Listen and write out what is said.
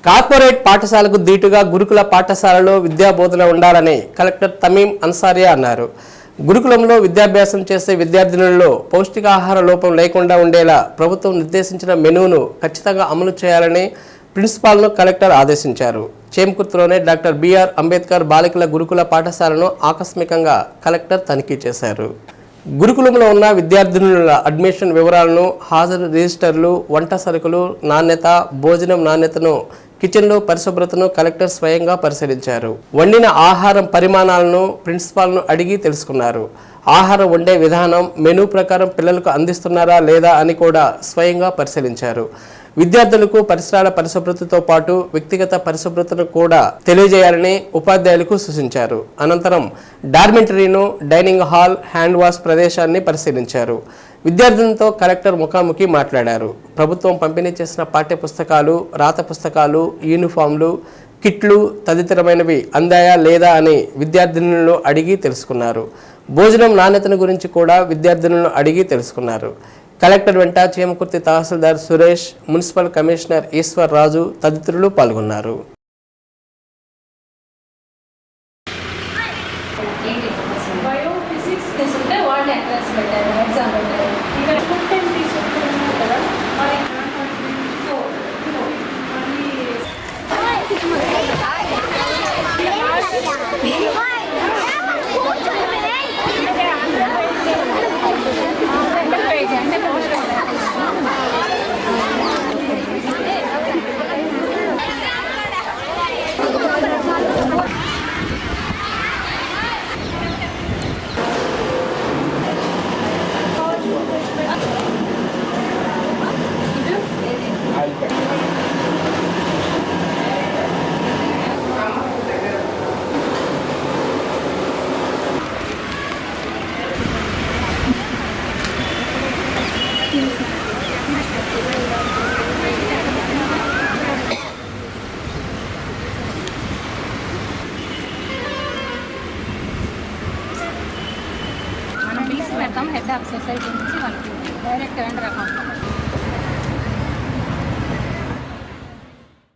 Corporate పాఠశాలకు దీటుగా గురుకుల పాఠశాలలో విద్యాబోధన ఉండాలని కలెక్టర్ తమీం అన్సారియా అన్నారు. గురుకులంలో విద్యాభ్యాసం చేసే విద్యార్థినుల్లో పౌష్టికాహార లోపం లేకుండా ఉండేలా ప్రభుత్వం నిర్దేశించిన మెనూను ఖచ్చితంగా అమలు చేయాలని ప్రిన్సిపాల్ను కలెక్టర్ ఆదేశించారు. చేమకుర్తిలోని డాక్టర్ బిఆర్ అంబేద్కర్ బాలికల గురుకుల పాఠశాలను ఆకస్మికంగా కలెక్టర్ తనిఖీ చేశారు. గురుకులంలో ఉన్న విద్యార్థినుల అడ్మిషన్ వివరాలను, హాజరు రిజిస్టర్లు, వంట సరుకులు నాణ్యత, భోజనం నాణ్యతను, కిచెన్లో పరిశుభ్రతను కలెక్టర్ స్వయంగా పరిశీలించారు. వండిన ఆహారం పరిమాణాలను ప్రిన్సిపాల్ను అడిగి తెలుసుకున్నారు. ఆహారం వండే విధానం, మెనూ ప్రకారం పిల్లలకు అందిస్తున్నారా లేదా అని కూడా స్వయంగా పరిశీలించారు. విద్యార్థులకు పరిసరాల పరిశుభ్రతతో పాటు వ్యక్తిగత పరిశుభ్రతను కూడా తెలియజేయాలని ఉపాధ్యాయులకు సూచించారు. అనంతరం డార్మెంటరీను, డైనింగ్ హాల్, హ్యాండ్ వాష్ ప్రదేశాన్ని పరిశీలించారు. విద్యార్థులతో కలెక్టర్ ముఖాముఖి మాట్లాడారు. ప్రభుత్వం పంపిణీ చేసిన పాఠ్య పుస్తకాలు, రాత పుస్తకాలు, యూనిఫామ్లు, కిట్లు తదితరమైనవి అందాయా లేదా అని విద్యార్థినులను అడిగి తెలుసుకున్నారు. భోజనం నాణ్యతను గురించి కూడా విద్యార్థినులను అడిగి తెలుసుకున్నారు. కలెక్టర్ వెంట చేమకుర్తి తహసీల్దార్ సురేష్, మున్సిపల్ కమిషనర్ ఈశ్వర్ రాజు తదితరులు పాల్గొన్నారు. మనం బిల్స్ పెడతాం హెడ్ ఆఫ్ సొసైటీ నుంచి వాళ్ళకి డైరెక్ట్ వెండర్ అకౌంట్